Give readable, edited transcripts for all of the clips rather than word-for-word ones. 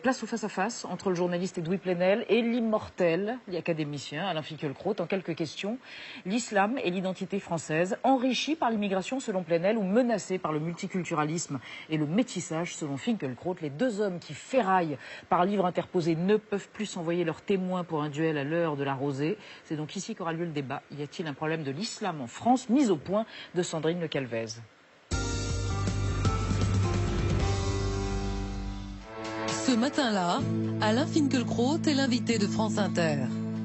Place au face-à-face entre le journaliste Edoui Plenel et l'immortel, l'académicien Alain Finkielkraut. En quelques questions, l'islam et l'identité française, enrichis par l'immigration selon Plenel ou menacés par le multiculturalisme et le métissage selon Finkielkraut. Les deux hommes qui ferraillent par livre interposé ne peuvent plus envoyer leurs témoins pour un duel à l'heure de la rosée. C'est donc ici qu'aura lieu le débat. Y a-t-il un problème de l'islam en France? Mise au point de Sandrine Le Calvez. Ce matin-là, Alain Finkielkraut est l'invité de France Inter.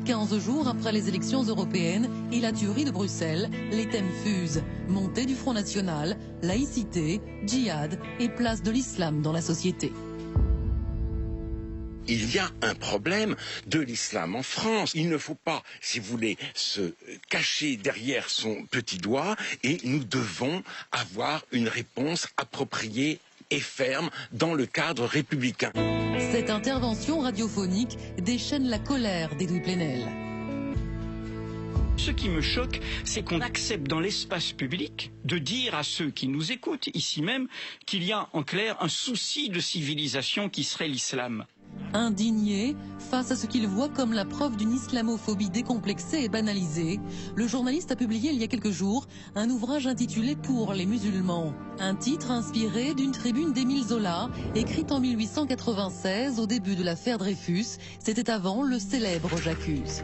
15 jours après les élections européennes et la tuerie de Bruxelles, les thèmes fusent. Montée du Front National, laïcité, djihad et place de l'islam dans la société. Il y a un problème de l'islam en France. Il ne faut pas, si vous voulez, se cacher derrière son petit doigt et nous devons avoir une réponse appropriée et ferme dans le cadre républicain. Cette intervention radiophonique déchaîne la colère d'Edoui Plenel. Ce qui me choque, c'est qu'on accepte dans l'espace public de dire à ceux qui nous écoutent, ici même, qu'il y a en clair un souci de civilisation qui serait l'islam. Indigné face à ce qu'il voit comme la preuve d'une islamophobie décomplexée et banalisée, le journaliste a publié il y a quelques jours un ouvrage intitulé « Pour les musulmans ». Un titre inspiré d'une tribune d'Émile Zola, écrite en 1896 au début de l'affaire Dreyfus. C'était avant le célèbre J'accuse.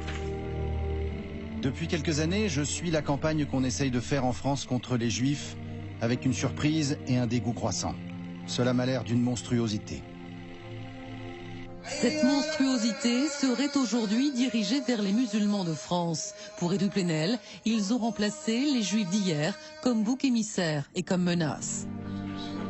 Depuis quelques années, je suis la campagne qu'on essaye de faire en France contre les Juifs avec une surprise et un dégoût croissant. Cela m'a l'air d'une monstruosité. Cette monstruosité serait aujourd'hui dirigée vers les musulmans de France. Pour Edoui Plenel, ils ont remplacé les juifs d'hier comme bouc émissaire et comme menace.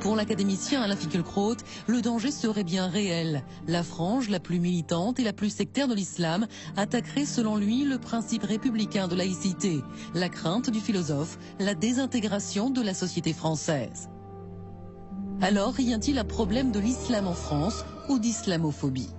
Pour l'académicien Alain Finkielkraut, le danger serait bien réel. La frange la plus militante et la plus sectaire de l'islam attaquerait selon lui le principe républicain de laïcité. La crainte du philosophe, la désintégration de la société française. Alors, y a-t-il un problème de l'islam en France ou d'islamophobie?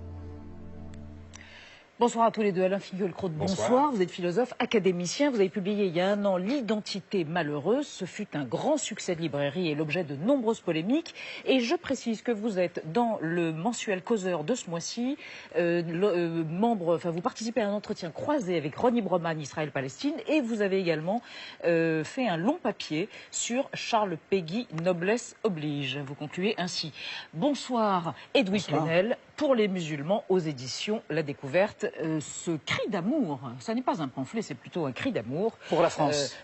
Bonsoir à tous les deux. Alain Finkielkraut, bonsoir. Vous êtes philosophe, académicien. Vous avez publié il y a un an L'identité malheureuse. Ce fut un grand succès de librairie et l'objet de nombreuses polémiques. Et je précise que vous êtes dans le mensuel Causeur de ce mois-ci, vous participez à un entretien croisé avec Ronnie Broman, Israël-Palestine, et vous avez également fait un long papier sur Charles Péguy, Noblesse oblige. Vous concluez ainsi. Bonsoir, Edoui Plenel. Pour les musulmans, aux éditions La Découverte, ce cri d'amour, ça n'est pas un pamphlet, c'est plutôt un cri d'amour. Pour la France.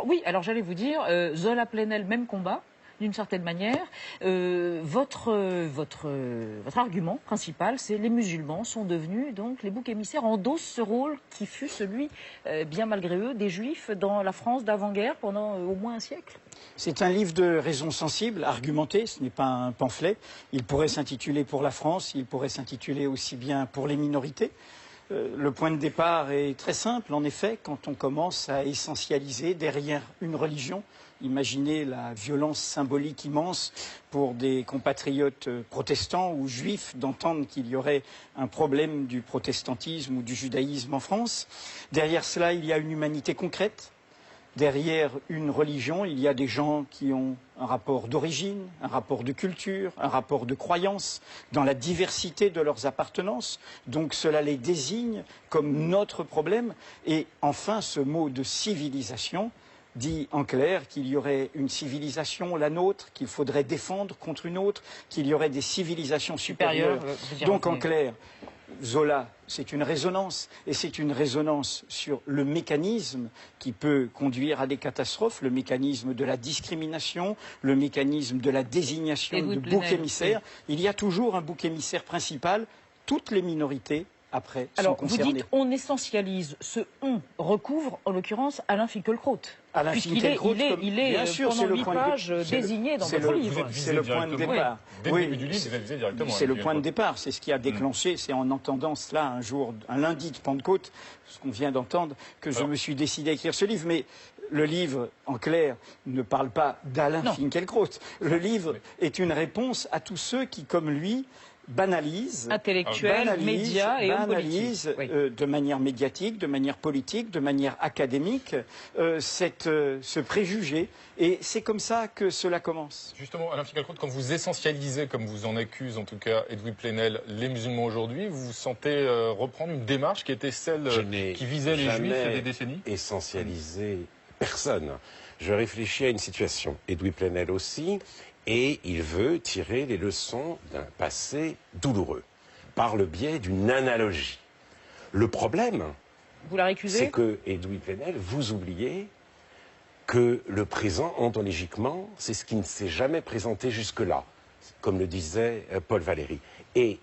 Oui, alors j'allais vous dire, Zola Plenel, même combat, d'une certaine manière. Votre argument principal, c'est les musulmans sont devenus, donc les boucs émissaires endossent ce rôle qui fut celui, bien malgré eux, des juifs dans la France d'avant-guerre pendant au moins un siècle. C'est un livre de raison sensible, argumenté, ce n'est pas un pamphlet. Il pourrait s'intituler Pour la France, il pourrait s'intituler aussi bien Pour les minorités. Le point de départ est très simple, en effet, quand on commence à essentialiser derrière une religion. Imaginez la violence symbolique immense pour des compatriotes protestants ou juifs d'entendre qu'il y aurait un problème du protestantisme ou du judaïsme en France. Derrière cela, il y a une humanité concrète. Derrière une religion, il y a des gens qui ont un rapport d'origine, un rapport de culture, un rapport de croyance, dans la diversité de leurs appartenances. Donc cela les désigne comme notre problème. Et enfin, ce mot de civilisation dit en clair qu'il y aurait une civilisation, la nôtre, qu'il faudrait défendre contre une autre, qu'il y aurait des civilisations supérieures. Donc en clair, Zola, c'est une résonance, et c'est une résonance sur le mécanisme qui peut conduire à des catastrophes, le mécanisme de la discrimination, le mécanisme de la désignation de bouc émissaire. Il y a toujours un bouc émissaire principal, toutes les minorités après sont concernées. Vous dites on essentialise, ce on recouvre en l'occurrence Alain Finkielkraut. Puisqu'il est bien sûr, pendant 8 pages désigné dans votre livre. C'est le point de départ. Dès le début du livre, vous êtes visé directement. C'est le point de départ, c'est ce qui a déclenché, c'est en entendant cela un lundi de Pentecôte, ce qu'on vient d'entendre, que je me suis décidé à écrire ce livre. Mais le livre, en clair, ne parle pas d'Alain Finkielkraut. Le livre est une réponse à tous ceux qui, comme lui, banalise, intellectuelle, médias et hommes politiques. Oui. De manière médiatique, de manière politique, de manière académique, ce préjugé. Et c'est comme ça que cela commence. Justement, Alain Finkielkraut, quand vous essentialisez, comme vous en accuse en tout cas Edoui Plenel, les musulmans aujourd'hui, vous sentez reprendre une démarche qui était celle qui visait les juifs il y a des décennies? Essentialiser personne. Je réfléchis à une situation, Edoui Plenel aussi, et il veut tirer les leçons d'un passé douloureux, par le biais d'une analogie. Le problème, vous la récusez, c'est que, Edoui Plenel, vous oubliez que le présent, ontologiquement, c'est ce qui ne s'est jamais présenté jusque-là, comme le disait Paul Valéry. Et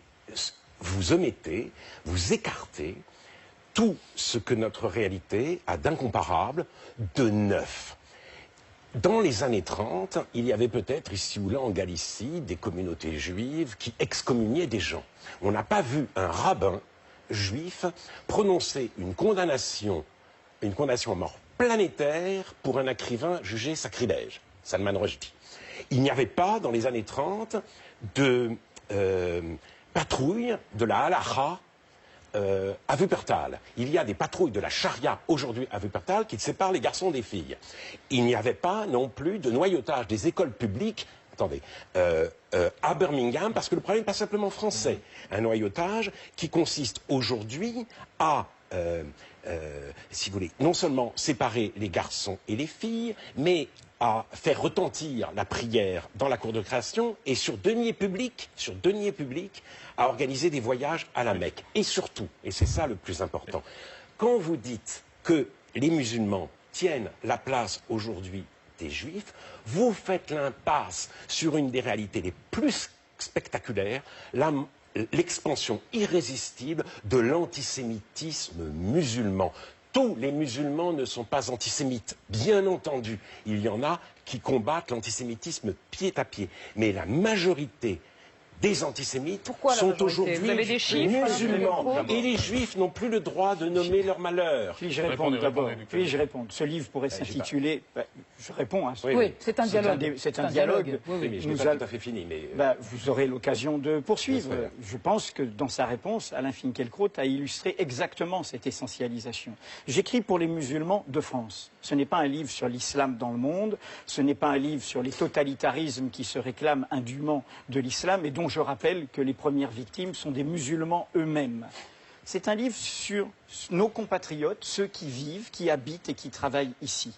vous omettez, vous écartez tout ce que notre réalité a d'incomparable, de neuf. Dans les années 30, il y avait peut-être ici ou là en Galicie des communautés juives qui excommuniaient des gens. On n'a pas vu un rabbin juif prononcer une condamnation à mort planétaire pour un écrivain jugé sacrilège, Salman Rushdie. Il n'y avait pas, dans les années 30, de patrouille de la halakha à Wuppertal. Il y a des patrouilles de la charia aujourd'hui à Wuppertal qui séparent les garçons des filles. Il n'y avait pas non plus de noyautage des écoles publiques, à Birmingham, parce que le problème n'est pas simplement français. Un noyautage qui consiste aujourd'hui à, si vous voulez, non seulement séparer les garçons et les filles, mais à faire retentir la prière dans la cour de création et sur deniers publics, à organiser des voyages à la Mecque. Et surtout, et c'est ça le plus important, quand vous dites que les musulmans tiennent la place aujourd'hui des juifs, vous faites l'impasse sur une des réalités les plus spectaculaires, l'expansion irrésistible de l'antisémitisme musulman. Tous les musulmans ne sont pas antisémites, bien entendu. Il y en a qui combattent l'antisémitisme pied à pied. Mais la majorité des antisémites sont aujourd'hui musulmans. Et les juifs n'ont plus le droit de nommer leur malheur. Puis-je répondre d'abord? Puis-je répondre? Ce livre pourrait s'intituler... je réponds. Hein, oui, c'est un dialogue. C'est un dialogue. Oui, mais je n'ai pas tout à fait fini. Mais vous aurez l'occasion de poursuivre. Je pense que dans sa réponse, Alain Finkielkraut a illustré exactement cette essentialisation. J'écris pour les musulmans de France. Ce n'est pas un livre sur l'islam dans le monde. Ce n'est pas un livre sur les totalitarismes qui se réclament indûment de l'islam et dont je rappelle que les premières victimes sont des musulmans eux-mêmes. C'est un livre sur nos compatriotes, ceux qui vivent, qui habitent et qui travaillent ici.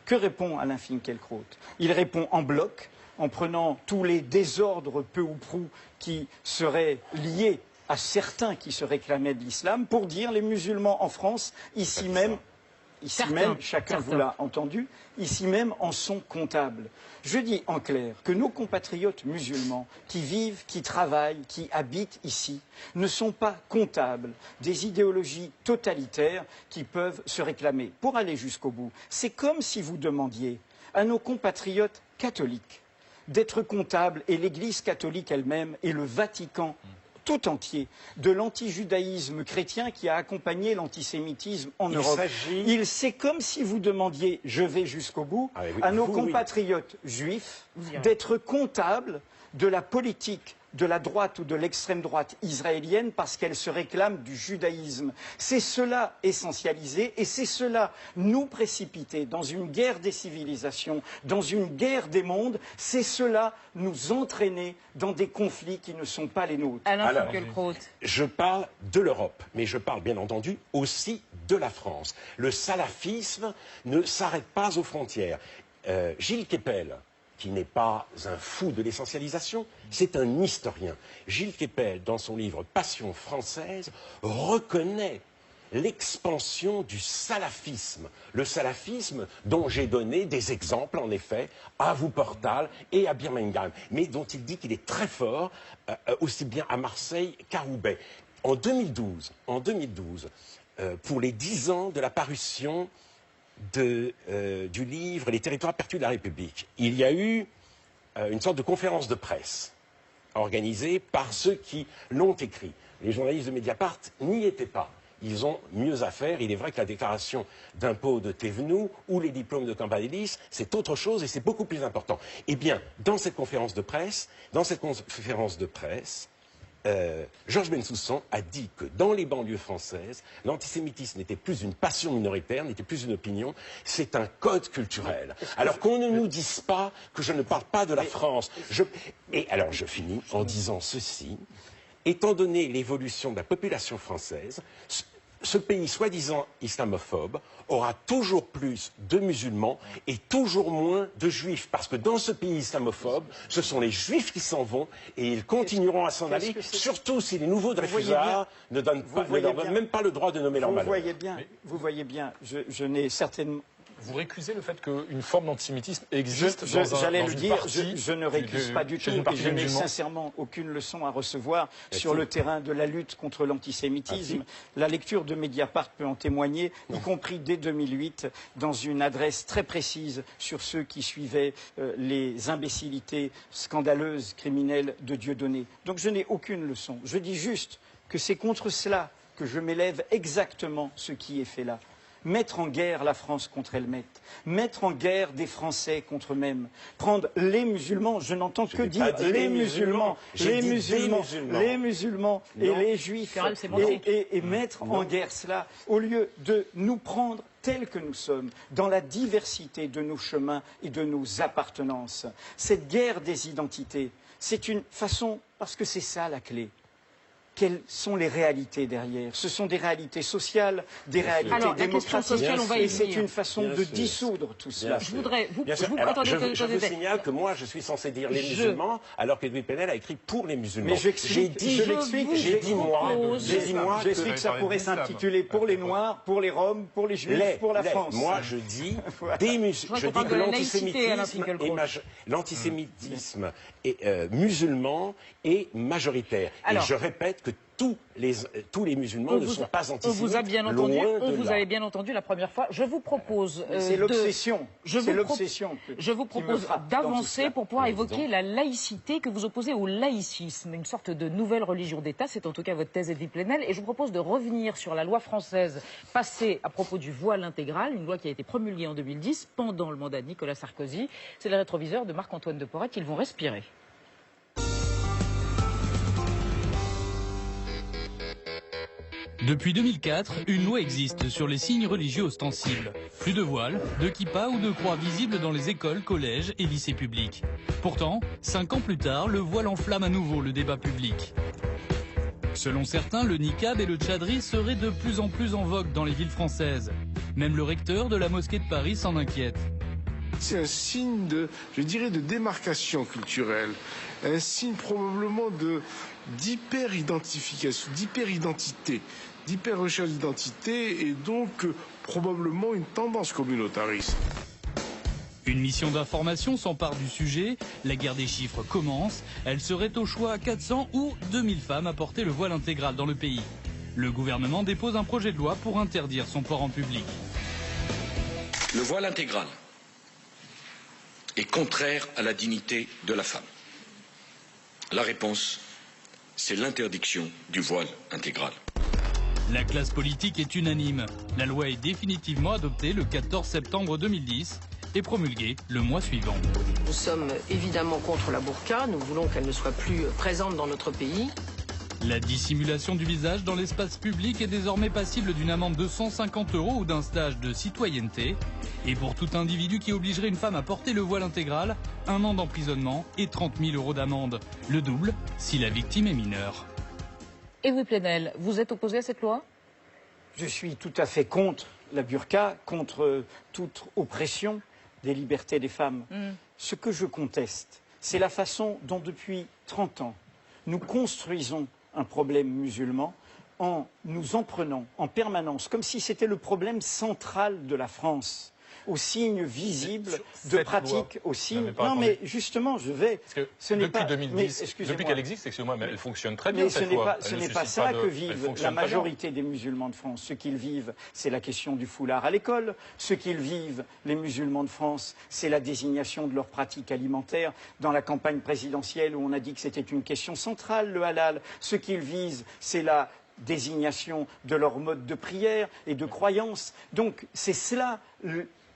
Que répond Alain Finkielkraut? Il répond en bloc, en prenant tous les désordres peu ou prou qui seraient liés à certains qui se réclamaient de l'islam, pour dire les musulmans en France, ici même, chacun vous l'a entendu, ici même en sont comptables. Je dis en clair que nos compatriotes musulmans qui vivent, qui travaillent, qui habitent ici, ne sont pas comptables des idéologies totalitaires qui peuvent se réclamer. Pour aller jusqu'au bout, c'est comme si vous demandiez à nos compatriotes catholiques d'être comptables, et l'Église catholique elle-même et le Vatican tout entier, de l'antijudaïsme chrétien qui a accompagné l'antisémitisme en Europe. C'est comme si vous demandiez, je vais jusqu'au bout, à nos compatriotes juifs d'être comptables de la politique de la droite ou de l'extrême droite israélienne parce qu'elle se réclame du judaïsme. C'est cela essentialiser et c'est cela nous précipiter dans une guerre des civilisations, dans une guerre des mondes, c'est cela nous entraîner dans des conflits qui ne sont pas les nôtres. Alors, je parle de l'Europe, mais je parle bien entendu aussi de la France. Le salafisme ne s'arrête pas aux frontières. Gilles Kepel, qui n'est pas un fou de l'essentialisation, c'est un historien. Gilles Kepel, dans son livre Passion française, reconnaît l'expansion du salafisme. Le salafisme dont j'ai donné des exemples, en effet, à Wuppertal et à Birmingham, mais dont il dit qu'il est très fort, aussi bien à Marseille qu'à Roubaix. En 2012, pour les 10 ans de la parution du livre Les territoires perdus de la République, il y a eu une sorte de conférence de presse organisée par ceux qui l'ont écrit. Les journalistes de Mediapart n'y étaient pas. Ils ont mieux à faire. Il est vrai que la déclaration d'impôt de Thévenoud ou les diplômes de Cambadélis, c'est autre chose et c'est beaucoup plus important. Eh bien, dans cette conférence de presse, Georges Bensoussan a dit que dans les banlieues françaises, l'antisémitisme n'était plus une passion minoritaire, n'était plus une opinion, c'est un code culturel. Alors qu'on ne nous dise pas que je ne parle pas de la France. Et alors je finis en disant ceci. Étant donné l'évolution de la population française, ce pays soi-disant islamophobe aura toujours plus de musulmans et toujours moins de juifs. Parce que dans ce pays islamophobe, ce sont les juifs qui s'en vont et ils continueront à s'en aller, surtout si les nouveaux Dreyfusards ne leur donnent même pas le droit de nommer leur malheur. Vous voyez bien, je n'ai certainement... Vous récusez le fait qu'une forme d'antisémitisme existe dans J'allais le dire, partie je ne récuse pas du tout, et je n'ai sincèrement aucune leçon à recevoir sur le terrain de la lutte contre l'antisémitisme. La lecture de Mediapart peut en témoigner, y compris dès 2008, dans une adresse très précise sur ceux qui suivaient les imbécilités scandaleuses, criminelles de Dieudonné. Donc je n'ai aucune leçon. Je dis juste que c'est contre cela que je m'élève exactement ce qui est fait là. Mettre en guerre la France contre elle-même, mettre en guerre des Français contre eux-mêmes, prendre les musulmans, je n'entends que dire les musulmans et les juifs, et mettre en guerre cela, au lieu de nous prendre tels que nous sommes, dans la diversité de nos chemins et de nos appartenances. Cette guerre des identités, c'est une façon, parce que c'est ça la clé. Quelles sont les réalités derrière? Ce sont des réalités sociales, des réalités démocratiques, et c'est une façon de dissoudre tout cela. Je vous signale que moi, je suis censé dire les musulmans, alors que Louis Plenel a écrit pour les musulmans. Mais j'ai dit moi, j'explique que ça pourrait s'intituler pour les Noirs, pour les Roms, pour les Juifs, pour la France. Moi, je dis que l'antisémitisme musulman est majoritaire. Et je répète que tous les musulmans ne sont pas antisémites. On vous a bien entendu, vous avez bien entendu la première fois. Je vous propose c'est l'obsession. Je vous propose d'avancer pour pouvoir évoquer la laïcité que vous opposez au laïcisme, une sorte de nouvelle religion d'État. C'est en tout cas votre thèse, Edwy Plenel. Et je vous propose de revenir sur la loi française passée à propos du voile intégral, une loi qui a été promulguée en 2010 pendant le mandat de Nicolas Sarkozy. C'est le rétroviseur de Marc-Antoine de Porret qu'ils vont respirer. Depuis 2004, une loi existe sur les signes religieux ostensibles. Plus de voile, de kippa ou de croix visibles dans les écoles, collèges et lycées publics. Pourtant, 5 ans plus tard, le voile enflamme à nouveau le débat public. Selon certains, le niqab et le tchadri seraient de plus en plus en vogue dans les villes françaises. Même le recteur de la mosquée de Paris s'en inquiète. C'est un signe de démarcation culturelle, un signe probablement d'hyper-identification, d'hyper-identité, d'hyper-recherche d'identité et donc probablement une tendance communautariste. Une mission d'information s'empare du sujet, la guerre des chiffres commence, elle serait au choix 400 ou 2000 femmes à porter le voile intégral dans le pays. Le gouvernement dépose un projet de loi pour interdire son port en public. Le voile intégral est contraire à la dignité de la femme. La réponse, c'est l'interdiction du voile intégral. La classe politique est unanime. La loi est définitivement adoptée le 14 septembre 2010 et promulguée le mois suivant. Nous sommes évidemment contre la burqa, nous voulons qu'elle ne soit plus présente dans notre pays. La dissimulation du visage dans l'espace public est désormais passible d'une amende de 150 € ou d'un stage de citoyenneté. Et pour tout individu qui obligerait une femme à porter le voile intégral, 1 an d'emprisonnement et 30 000 € d'amende. Le double si la victime est mineure. Edwy Plenel, vous êtes opposé à cette loi? Je suis tout à fait contre la burqa, contre toute oppression des libertés des femmes. Ce que je conteste, c'est la façon dont depuis 30 ans, nous construisons un problème musulman en nous en prenant en permanence, comme si c'était le problème central de la France, aux signes visibles de pratiques, aux signes... Non, mais justement, je vais... Depuis 2010, depuis qu'elle existe, excusez-moi, mais elle fonctionne très bien, cette loi. Ce n'est pas ça que vivent la majorité des musulmans de France. Ce qu'ils vivent, c'est la question du foulard à l'école. Ce qu'ils vivent, les musulmans de France, c'est la désignation de leurs pratiques alimentaires dans la campagne présidentielle où on a dit que c'était une question centrale, le halal. Ce qu'ils visent, c'est la désignation de leur mode de prière et de croyance. Donc, c'est cela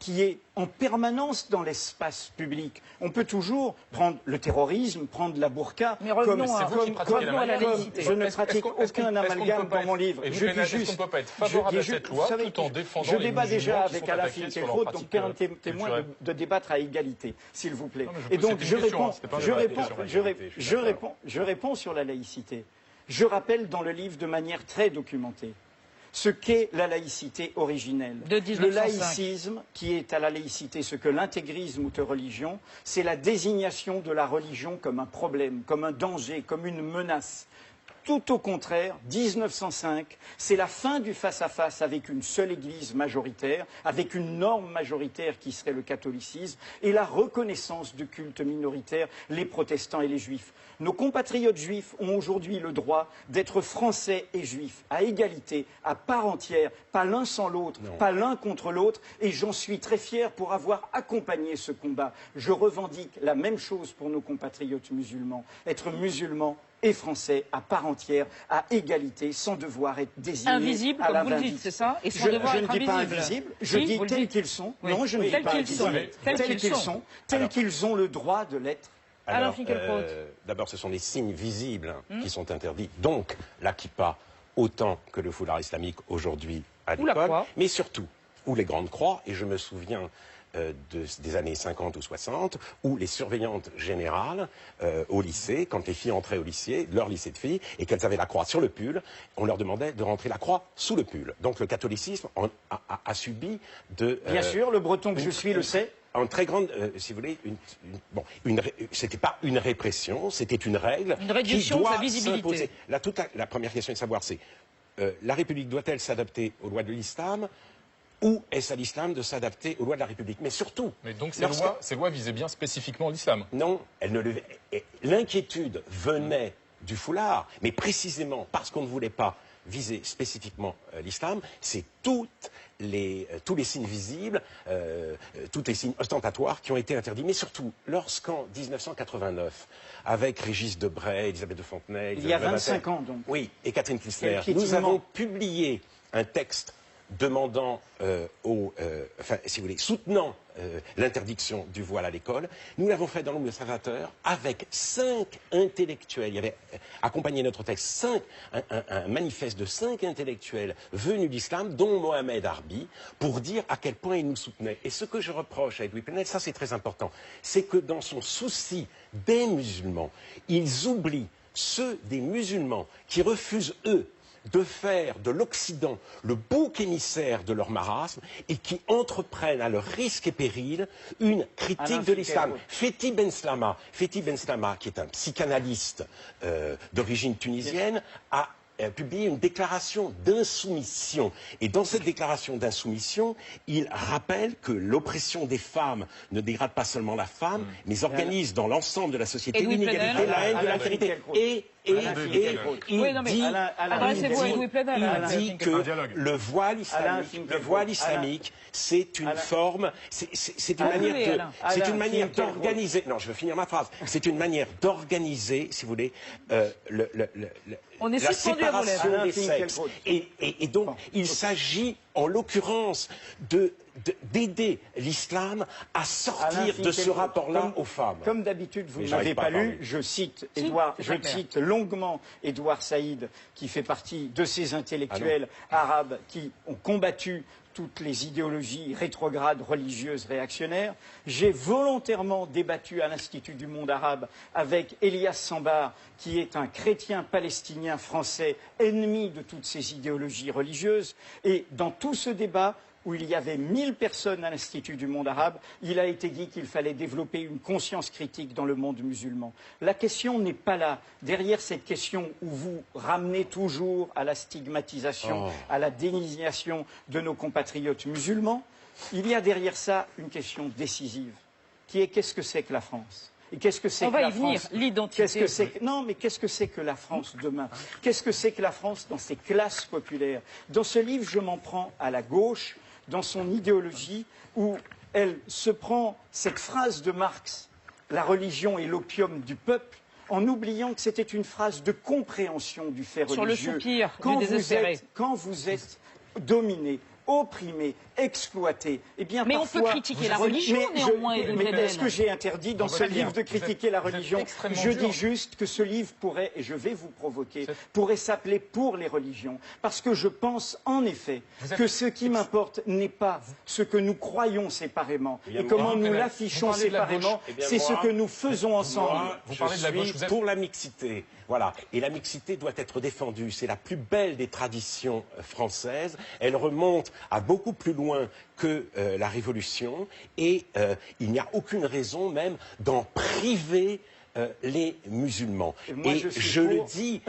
qui est en permanence dans l'espace public. On peut toujours prendre le terrorisme, prendre la burqa. Mais revenons à la laïcité. Je ne pratique aucun amalgame dans mon livre. Je dis juste, est-ce qu'on ne peut pas être favorable à cette loi tout en défendant les musulmans qui sont attaqués sur leur patrimoine? Je débat déjà avec Alain Finkielkraut, donc permettez-moi de débattre à égalité, s'il vous plaît. Et donc je réponds sur la laïcité. Je rappelle dans le livre de manière très documentée ce qu'est la laïcité originelle. Le laïcisme, qui est à la laïcité ce que l'intégrisme ou de religion, c'est la désignation de la religion comme un problème, comme un danger, comme une menace. Tout au contraire, 1905, c'est la fin du face-à-face avec une seule église majoritaire, avec une norme majoritaire qui serait le catholicisme, et la reconnaissance de cultes minoritaires, les protestants et les juifs. Nos compatriotes juifs ont aujourd'hui le droit d'être français et juifs, à égalité, à part entière, pas l'un sans l'autre, pas l'un contre l'autre, et j'en suis très fier pour avoir accompagné ce combat. Je revendique la même chose pour nos compatriotes musulmans, être musulmans et français à part entière, à égalité, sans devoir être désignés invisibles, à la comme vous le dites, c'est ça? Et sans devoir être je ne dis pas invisibles, je dis tels qu'ils sont. Oui. Non, je ne dis pas invisibles. Tels qu'ils ont le droit de l'être. Alors, d'abord, ce sont des signes visibles qui sont interdits. Donc, la kippa, autant que le foulard islamique aujourd'hui à l'école, mais surtout, ou les grandes croix, et je me souviens des années 50 ou 60, où les surveillantes générales au lycée, quand les filles entraient au lycée, leur lycée de filles, et qu'elles avaient la croix sur le pull, on leur demandait de rentrer la croix sous le pull. Donc le catholicisme a subi de... Bien sûr, le breton que je suis le sait. En très grande, si vous voulez, c'était pas une répression, c'était une règle qui doit s'imposer. La première question est de savoir, c'est la République doit-elle s'adapter aux lois de l'islam, ou est-ce à l'islam de s'adapter aux lois de la République? Mais surtout... Mais donc ces lois visaient bien spécifiquement l'islam? Non, l'inquiétude venait du foulard, mais précisément parce qu'on ne voulait pas viser spécifiquement l'islam, c'est tous les signes visibles, tous les signes ostentatoires qui ont été interdits. Mais surtout, lorsqu'en 1989, avec Régis Debray, Elisabeth de Fontenay... Il y a 25 ans, donc. Oui, et Catherine Kistler, nous avons publié un texte demandant si vous voulez, soutenant l'interdiction du voile à l'école. Nous l'avons fait dans l'Observateur avec 5 intellectuels. Il y avait accompagné notre texte un manifeste de 5 intellectuels venus d'islam, dont Mohamed Arbi, pour dire à quel point ils nous soutenaient. Et ce que je reproche à Edoui Plenel, ça c'est très important, c'est que dans son souci des musulmans, ils oublient ceux des musulmans qui refusent, eux, de faire de l'Occident le bouc émissaire de leur marasme et qui entreprennent à leur risque et péril une critique de l'islam. Fethi Ben Slama, qui est un psychanalyste d'origine tunisienne, a publié une déclaration d'insoumission. Et dans cette déclaration d'insoumission, il rappelle que l'oppression des femmes ne dégrade pas seulement la femme, mais organise dans l'ensemble de la société l'inégalité, la haine de l'altérité. Il dit que le voile islamique, c'est une forme, c'est une manière d'organiser. Non, je veux finir ma phrase. C'est une manière d'organiser, si vous voulez, la séparation des sexes. Et donc, il s'agit, en l'occurrence, d'aider l'islam à sortir de ce rapport-là aux femmes. Comme d'habitude, vous ne m'avez pas lu, je cite longuement Édouard Saïd, qui fait partie de ces intellectuels arabes qui ont combattu toutes les idéologies rétrogrades, religieuses, réactionnaires. J'ai volontairement débattu à l'Institut du monde arabe avec Elias Sambar, qui est un chrétien palestinien français, ennemi de toutes ces idéologies religieuses. Et dans tout ce débat, où il y avait 1000 personnes à l'Institut du monde arabe, il a été dit qu'il fallait développer une conscience critique dans le monde musulman. La question n'est pas là. Derrière cette question où vous ramenez toujours à la stigmatisation, à la dénigration de nos compatriotes musulmans, il y a derrière ça une question décisive, qui est qu'est-ce que c'est que la France ? Et qu'est-ce que c'est que la France ? L'identité. Non, mais qu'est-ce que c'est que la France demain ? Qu'est-ce que c'est que la France dans ses classes populaires ? Dans ce livre, je m'en prends à la gauche, dans son idéologie, où elle se prend cette phrase de Marx, « La religion est l'opium du peuple », en oubliant que c'était une phrase de compréhension du fait religieux. Sur le soupir du désespéré. Quand vous êtes dominé opprimés, exploités. Eh bien, mais parfois, on peut critiquer la religion, néanmoins, Edouard Plenel. Est-ce que j'ai interdit dans ce livre de critiquer la religion? Je dis juste que ce livre pourrait, et je vais vous provoquer, pourrait s'appeler Pour les religions. Parce que je pense, en effet, que ce qui m'importe n'est pas ce que nous croyons séparément et comment nous l'affichons séparément, c'est ce que nous faisons ensemble. Vous parlez de la gauche, pour la mixité. Voilà. Et la mixité doit être défendue. C'est la plus belle des traditions françaises. Elle remonte à beaucoup plus loin que la Révolution. Et il n'y a aucune raison même d'en priver les musulmans. Et je le dis,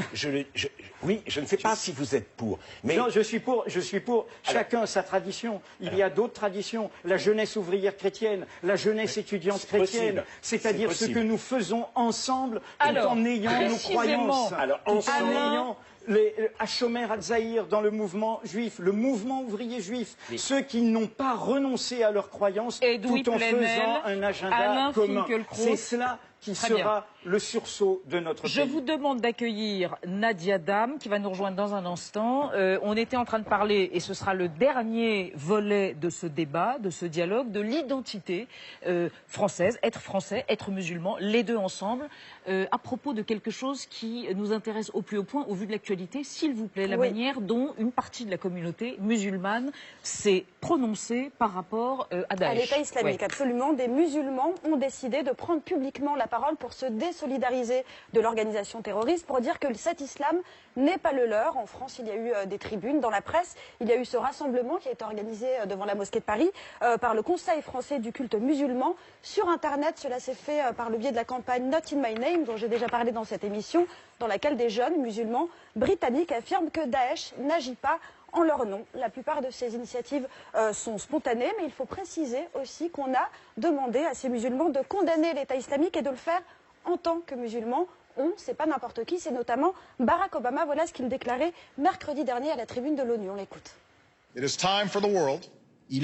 oui, je ne sais pas si vous êtes pour. Mais... Non, je suis pour. Chacun sa tradition. Il y a d'autres traditions. La jeunesse ouvrière chrétienne, la jeunesse étudiante chrétienne. C'est-à-dire ce que nous faisons ensemble en ayant nos croyances. En ayant Hashomer Hatzaïr dans le mouvement juif, le mouvement ouvrier juif, ceux qui n'ont pas renoncé à leurs croyances tout en faisant un agenda commun. C'est cela qui sera le sursaut de notre pays. Je vous demande d'accueillir Nadia Dam, qui va nous rejoindre dans un instant. On était en train de parler, et ce sera le dernier volet de ce débat, de ce dialogue, de l'identité française, être français, être musulman, les deux ensemble, à propos de quelque chose qui nous intéresse au plus haut point, au vu de l'actualité, s'il vous plaît, la manière dont une partie de la communauté musulmane s'est prononcée par rapport à Daesh. À l'État islamique, absolument. Des musulmans ont décidé de prendre publiquement la parole pour se désolidariser de l'organisation terroriste, pour dire que cet islam n'est pas le leur. En France, il y a eu des tribunes. Dans la presse, il y a eu ce rassemblement qui a été organisé devant la mosquée de Paris par le Conseil français du culte musulman. Sur Internet, cela s'est fait par le biais de la campagne Not in My Name, dont j'ai déjà parlé dans cette émission, dans laquelle des jeunes musulmans britanniques affirment que Daesh n'agit pas en leur nom. La plupart de ces initiatives sont spontanées, mais il faut préciser aussi qu'on a demandé à ces musulmans de condamner l'État islamique et de le faire en tant que musulmans. C'est pas n'importe qui, c'est notamment Barack Obama. Voilà ce qu'il déclarait mercredi dernier à la tribune de l'ONU. On l'écoute. Il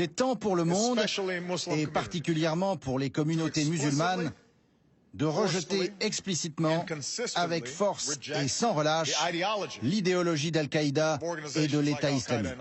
est temps pour le monde, et particulièrement pour les communautés musulmanes, de rejeter explicitement, avec force et sans relâche, l'idéologie d'Al-Qaïda et de l'État islamique.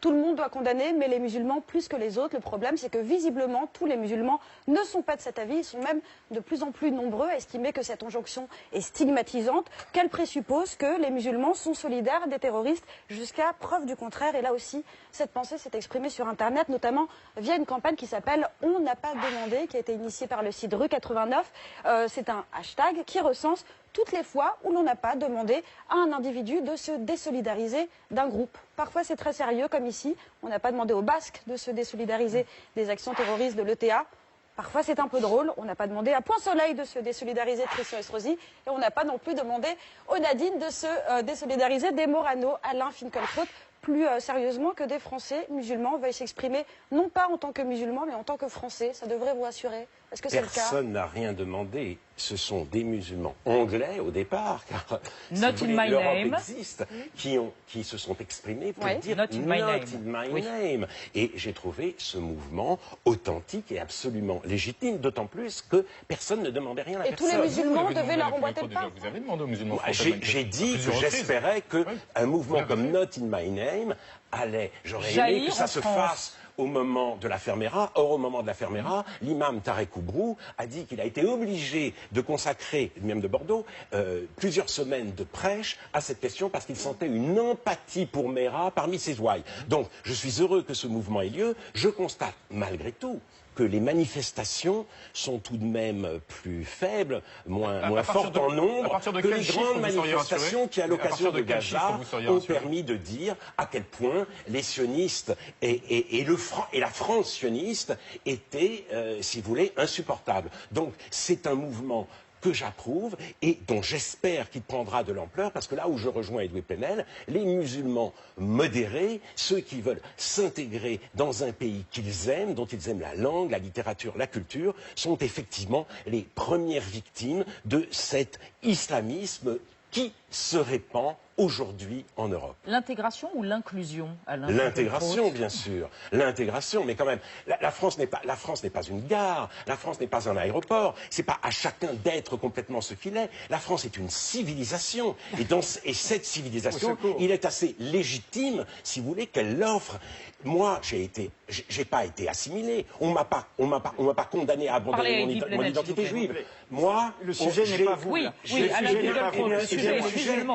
Tout le monde doit condamner, mais les musulmans plus que les autres. Le problème, c'est que visiblement, tous les musulmans ne sont pas de cet avis. Ils sont même de plus en plus nombreux à estimer que cette injonction est stigmatisante, qu'elle présuppose que les musulmans sont solidaires des terroristes jusqu'à preuve du contraire. Et là aussi, cette pensée s'est exprimée sur Internet, notamment via une campagne qui s'appelle « On n'a pas demandé », qui a été initiée par le site Rue 89. C'est un hashtag qui recense toutes les fois où l'on n'a pas demandé à un individu de se désolidariser d'un groupe. Parfois c'est très sérieux, comme ici, on n'a pas demandé aux Basques de se désolidariser des actions terroristes de l'ETA. Parfois c'est un peu drôle, on n'a pas demandé à Point Soleil de se désolidariser de Christian Estrosi, et on n'a pas non plus demandé aux Nadine de se désolidariser des Morano, Alain Finkielkraut. Plus sérieusement, que des Français musulmans veuillent s'exprimer, non pas en tant que musulmans, mais en tant que Français. Ça devrait vous rassurer. Est-ce que c'est le cas? Personne n'a rien demandé. Ce sont des musulmans anglais au départ, car l'Europe existe, qui se sont exprimés pour dire Not in my name. Et j'ai trouvé ce mouvement authentique et absolument légitime, d'autant plus que personne ne demandait rien à personne. Et tous les musulmans devaient leur emboîter le pas. Vous avez demandé aux musulmans. J'ai dit que j'espérais qu'un mouvement comme Not in my name allait. J'aurais aimé que ça se fasse au moment de la Fermera. Or, au moment de la Fermera, l'imam Tarek Oubrou a dit qu'il a été obligé de consacrer, même de Bordeaux, plusieurs semaines de prêche à cette question parce qu'il sentait une empathie pour Mera parmi ses ouailles. Donc, je suis heureux que ce mouvement ait lieu. Je constate, malgré tout, que les manifestations sont tout de même plus faibles, moins fortes en nombre que les grandes manifestations qui, à l'occasion de Gaza, ont permis de dire à quel point les sionistes et la France sioniste étaient, si vous voulez, insupportables. Donc c'est un mouvement que j'approuve et dont j'espère qu'il prendra de l'ampleur, parce que là où je rejoins Edouard Plenel, les musulmans modérés, ceux qui veulent s'intégrer dans un pays qu'ils aiment, dont ils aiment la langue, la littérature, la culture, sont effectivement les premières victimes de cet islamisme qui se répand aujourd'hui en Europe. L'intégration ou l'inclusion? L'intégration, bien sûr. L'intégration, mais quand même, la France n'est pas une gare, la France n'est pas un aéroport, c'est pas à chacun d'être complètement ce qu'il est. La France est une civilisation, et cette civilisation, il est assez légitime, si vous voulez, qu'elle l'offre. Moi, j'ai pas été assimilé. On m'a pas condamné à abandonner mon identité juive. Moi, le sujet n'est pas vous. Oui,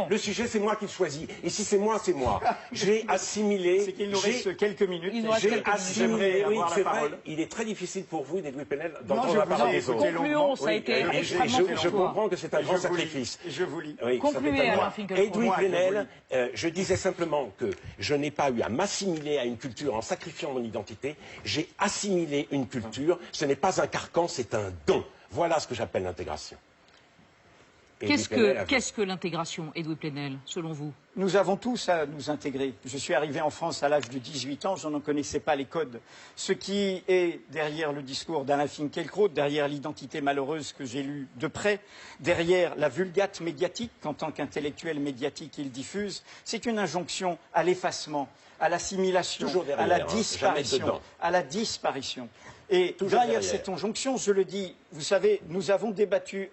le sujet, c'est moi qui le choisis. Et si c'est moi, c'est moi. J'ai assimilé. C'est qu'il nous reste quelques minutes. J'ai assimilé. Oui, c'est vrai. Il est très difficile pour vous, d'Edoui Plenel, d'entendre la parole des autres. Concluons, ça a été extrêmement Je comprends que c'est un grand sacrifice. Je vous lis. Concluez, Alain Finkielkraut. Edoui Plenel, je disais simplement que je n'ai pas eu à m'assimiler à une culture en sacrifiant mon identité. J'ai assimilé une culture. Ce n'est pas un carcan, c'est un don. Voilà ce que j'appelle l'intégration. Qu'est-ce que l'intégration, Edoui Plenel, selon vous? Nous avons tous à nous intégrer. Je suis arrivé en France à l'âge de 18 ans, je n'en connaissais pas les codes. Ce qui est derrière le discours d'Alain Finkielkraut, derrière l'identité malheureuse que j'ai lue de près, derrière la vulgate médiatique qu'en tant qu'intellectuel médiatique il diffuse, c'est une injonction à l'effacement, à l'assimilation, à la disparition, Et derrière cette injonction, je le dis, vous savez, nous avons débattu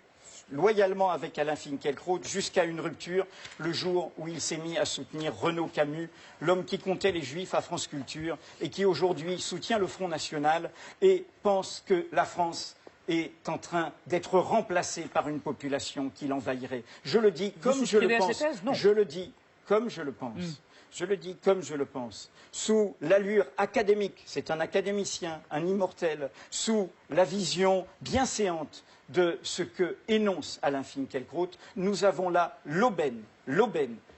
loyalement avec Alain Finkielkraut jusqu'à une rupture le jour où il s'est mis à soutenir Renaud Camus, l'homme qui comptait les Juifs à France Culture et qui aujourd'hui soutient le Front National et pense que la France est en train d'être remplacée par une population qui l'envahirait. Je le dis comme je le pense. Je le dis comme je le pense. Je le dis comme je le pense. Sous l'allure académique, c'est un académicien, un immortel, sous la vision bienséante de ce que énonce Alain Finkielkraut, nous avons là l'aubaine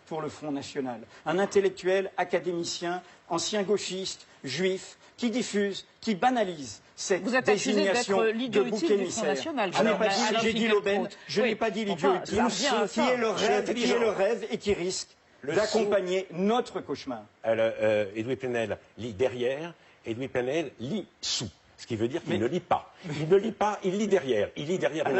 pour le Front National. Un intellectuel, académicien, ancien gauchiste, juif, qui diffuse, qui banalise cette désignation de bouc émissaire. J'ai dit l'aubaine, je n'ai pas dit l'idiot utile, qui est le rêve et qui risque d'accompagner notre cauchemar. Edoui Plenel lit derrière, Edoui Plenel lit sous. Ce qui veut dire qu'il ne lit pas. Il ne lit pas, il lit derrière. Il lit derrière une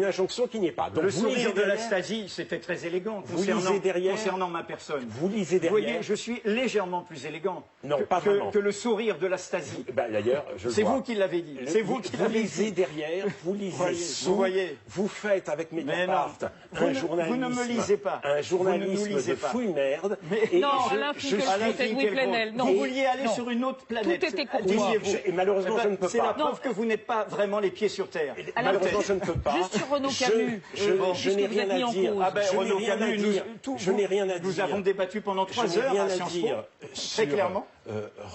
injonction qui n'y est pas. Donc, le sourire de la Stasi, c'était très élégant concernant ma personne. Vous lisez derrière. Vous voyez, je suis légèrement plus élégant que le sourire de la Stasi. D'ailleurs, c'est vous qui l'avez dit. C'est vous qui l'avez dit. Vous lisez derrière, vous lisez sous. Vous faites avec Mediapart un journalisme. Vous ne me lisez pas. Un journalisme de fouille-merde. Non, Alain Finkielkraut, Edoui Plenel. Vous vouliez aller sur une autre planète. Tout était pour moi. Et malheureusement, je ne peux pas. C'est la preuve que vous n'êtes pas vraiment les pieds sur terre. Malheureusement, je ne peux pas. Juste sur Renaud Camus. Je n'ai rien à dire. Renaud Camus, je n'ai rien à dire. Nous avons débattu pendant 3 heures à Sciences Po, très clairement.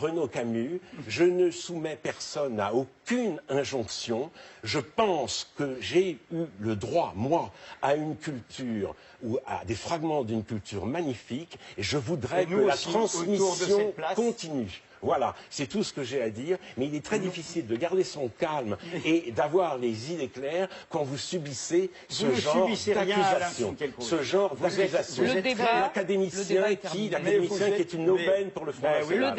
Renaud Camus, je ne soumets personne à aucune injonction. Je pense que j'ai eu le droit, moi, à une culture ou à des fragments d'une culture magnifique, et je voudrais que la transmission continue. Voilà, c'est tout ce que j'ai à dire, mais il est très difficile de garder son calme et d'avoir les idées claires quand vous subissez ce genre d'accusation. Ce genre d'accusation. L'académicien qui est une aubaine pour le Front National.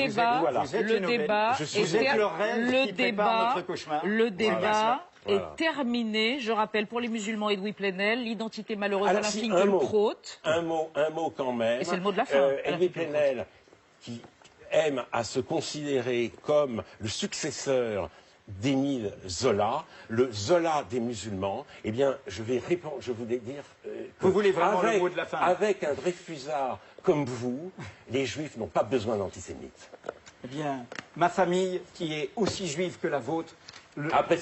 Le débat est terminé. Je rappelle pour les musulmans Edoui Plenel, l'identité malheureuse d'Alain Finkielkraut. Un mot quand même. Et c'est le mot de la fin. Edoui Plenel qui aime à se considérer comme le successeur d'Émile Zola, le Zola des musulmans, eh bien, je voulais dire vous voulez vraiment le mot de la fin. Avec un Dreyfusard comme vous, les Juifs n'ont pas besoin d'antisémites. Eh bien, ma famille, qui est aussi juive que la vôtre,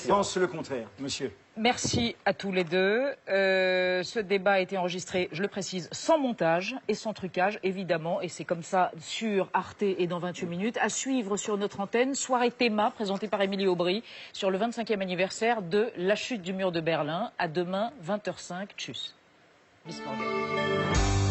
pense le contraire, monsieur. Merci à tous les deux. Ce débat a été enregistré, je le précise, sans montage et sans trucage, évidemment. Et c'est comme ça sur Arte et dans 28 minutes. À suivre sur notre antenne, soirée Théma, présentée par Émilie Aubry, sur le 25e anniversaire de la chute du mur de Berlin. À demain, 20h05. Tchuss. Bis morgen.